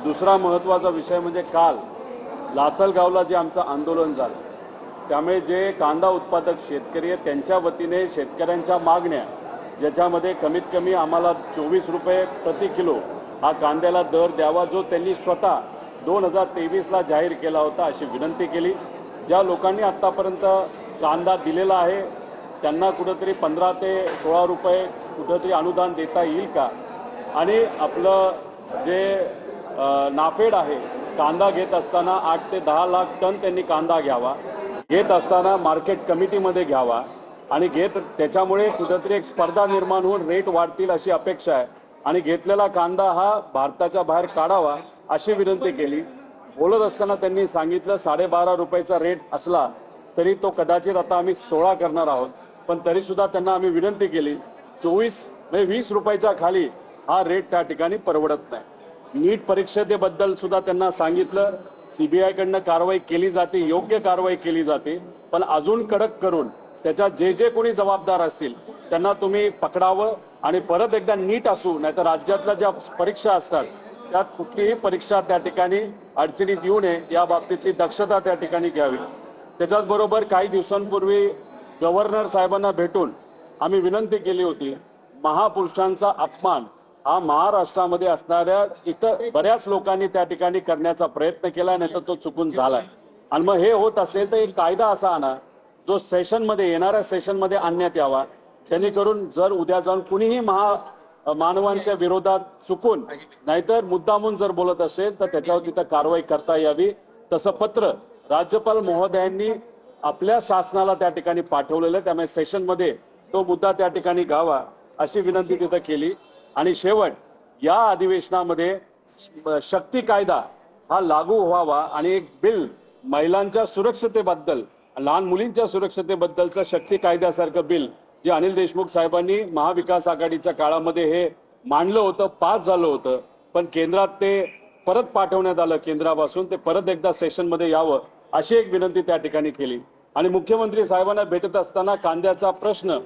दुसरा महत्त्वाचा विषय म्हणजे काल लासलगावला जे आमचं आंदोलन झालं त्यामुळे जे कांदा उत्पादक शेतकरी आहेत त्यांच्या वतीने शेतकऱ्यांच्या मागण्या ज्याच्यामध्ये कमीत कमी आम्हाला 24 रुपये प्रति किलो हा कांद्याला दर द्यावा जो त्यांनी स्वतः 2023ला जाहीर केला होता अशी विनंती केली। ज्या लोकांनी आत्तापर्यंत कांदा दिलेला आहे त्यांना कुठेतरी 15 ते 16 रुपये कुठेतरी अनुदान देता येईल का, आणि आपलं जे नाफेड आहे कांदा घेत असताना 8 ते 10 लाख टन त्यांनी कांदा घ्यावा, घेत असताना मार्केट कमिटीमध्ये घ्यावा आणि त्याच्यामुळे कुठेतरी एक स्पर्धा निर्माण होऊन रेट वाढतील अशी अपेक्षा आहे आणि घेतलेला कांदा हा भारताच्या बाहेर काढावा अशी विनंती केली। बोलत असताना त्यांनी सांगितलं 12.5 रुपयाचा रेट असला तरी तो कदाचित आता आम्ही 16 करणार आहोत, पण तरीसुद्धा त्यांना आम्ही विनंती केली 24 म्हणजे 20 रुपयाच्या खाली हा रेट त्या ठिकाणी परवडत नाही। नीट परीक्षेबद्दल सुद्धा त्यांना सांगितलं CBI कडनं कारवाई केली जाते, योग्य कारवाई केली जाते, पण अजून कडक करून त्याच्यात जे कोणी जबाबदार असतील त्यांना तुम्ही पकडावं आणि परत एकदा नीट असू, नाहीतर राज्यातल्या ज्या परीक्षा असतात त्यात कुठलीही परीक्षा त्या ठिकाणी अडचणीत येऊ नये या बाबतीतली दक्षता त्या ठिकाणी घ्यावी। त्याच्याचबरोबर काही दिवसांपूर्वी गव्हर्नर साहेबांना भेटून आम्ही विनंती केली होती, महापुरुषांचा अपमान हा महाराष्ट्रामध्ये असणाऱ्या इतर बऱ्याच लोकांनी त्या ठिकाणी करण्याचा प्रयत्न केला, नाही तर तो चुकून झालाय। आणि मग हे होत असेल तर एक कायदा असा आणा जो सेशनमध्ये येणाऱ्या सेशनमध्ये आणण्यात यावा, जेणेकरून जर उद्या जाऊन कुणीही मानवांच्या विरोधात चुकून नाहीतर मुद्दामून जर बोलत असेल तर त्याच्यावर तिथं कारवाई करता यावी। तसं पत्र राज्यपाल महोदयांनी आपल्या शासनाला त्या ठिकाणी पाठवलेलं, त्यामुळे सेशनमध्ये तो मुद्दा त्या ठिकाणी घ्यावा अशी विनंती तिथं केली। आणि शेवट या अधिवेशनामध्ये शक्ती कायदा हा लागू व्हावा आणि एक बिल महिलांच्या सुरक्षतेबद्दल लहान मुलींच्या सुरक्षतेबद्दलचं शक्ती कायद्यासारखं बिल जे अनिल देशमुख साहेबांनी महाविकास आघाडीच्या काळामध्ये हे मांडलं होतं, पास झालं होतं, पण केंद्रात ते परत पाठवण्यात आलं, केंद्रापासून ते परत एकदा सेशनमध्ये यावं अशी एक विनंती त्या ठिकाणी केली। आणि मुख्यमंत्री साहेबांना भेटत असताना कांद्याचा प्रश्न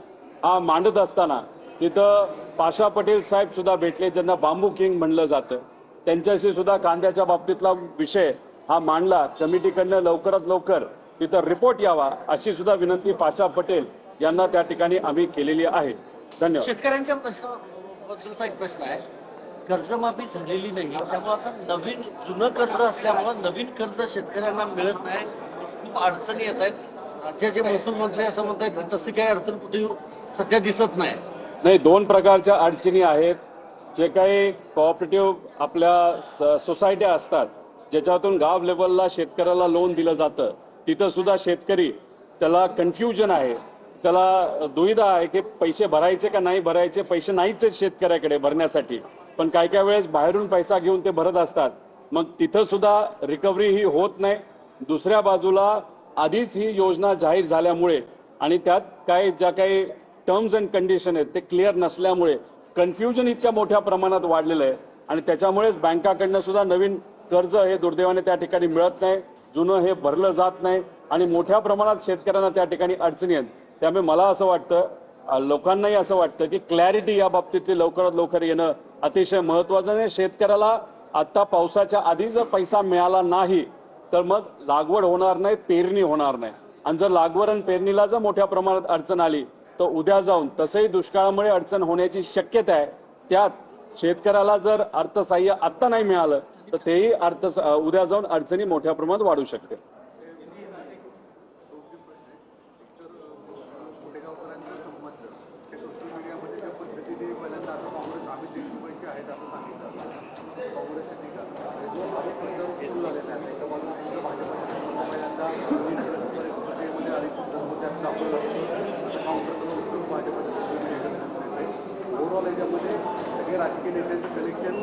हा मांडत असताना तिथं पाशा पटेल साहेब सुद्धा भेटले, ज्यांना बांबू किंग म्हणलं जातं, त्यांच्याशी सुद्धा कांद्याच्या बाबतीतला विषय हा मांडला। कमिटीकडनं लवकरात लवकर तिथं रिपोर्ट यावा अशी सुद्धा विनंती पाशा पटेल यांना त्या ठिकाणी आम्ही केलेली आहे। धन्यवाद। शेतकऱ्यांच्या प्रश्नाबद्दलचा एक प्रश्न आहे, कर्जमाफी झालेली नाही, त्यामुळे आता नवीन जुनं कर्ज असल्यामुळे नवीन कर्ज शेतकऱ्यांना मिळत नाही, खूप अडचणी येत आहेत। राज्याचे महसूल मंत्री असं म्हणतात की तशी काही अडचण कुठे सध्या दिसत नाही। दोन प्रकारच्या अडचणी आहेत। जे काही कोऑपरेटिव्ह आपल्या सोसायट्या असतात ज्याच्यातून गाव लेवलला शेतकऱ्याला लोन दिलं जातं, तिथं सुद्धा शेतकरी त्याला कन्फ्युजन आहे, त्याला दुविधा आहे की पैसे भरायचे का नाही भरायचे। पैसे नाहीच आहेत शेतकऱ्याकडे भरण्यासाठी, पण काय वेळेस बाहेरून पैसा घेऊन ते भरत असतात, मग तिथं सुद्धा रिकव्हरी ही होत नाही। दुसऱ्या बाजूला आधीच ही योजना जाहीर झाल्यामुळे आणि त्यात ज्या काही टर्म्स अँड कंडिशन आहेत ते क्लिअर नसल्यामुळे कन्फ्युजन इतक्या मोठ्या प्रमाणात वाढलेलं आहे आणि त्याच्यामुळेच बँकाकडनं सुद्धा नवीन कर्ज हे दुर्दैवाने त्या ठिकाणी मिळत नाही, जुनं हे भरलं जात नाही आणि मोठ्या प्रमाणात शेतकऱ्यांना त्या ठिकाणी अडचणी आहेत। त्यामुळे मला असं वाटतं, लोकांनाही असं वाटतं की क्लॅरिटी या बाबतीतली लवकरात लवकर येणं अतिशय महत्त्वाचं आहे। शेतकऱ्याला आता पावसाच्या आधी जर पैसा मिळाला नाही तर मग लागवड होणार नाही, पेरणी होणार नाही, आणि जर लागवड आणि पेरणीला जर मोठ्या प्रमाणात अडचण आली तर उद्या जाऊन तसंही दुष्काळामुळे अडचण होण्याची शक्यता आहे। त्यात शेतकऱ्याला जर अर्थसहाय्य आत्ता नाही मिळालं तर तेही उद्या जाऊन अडचणी मोठ्या प्रमाणात वाढू शकते। ओव्हरऑल याच्यामध्ये सगळे राजकीय नेत्यांचं कनेक्शन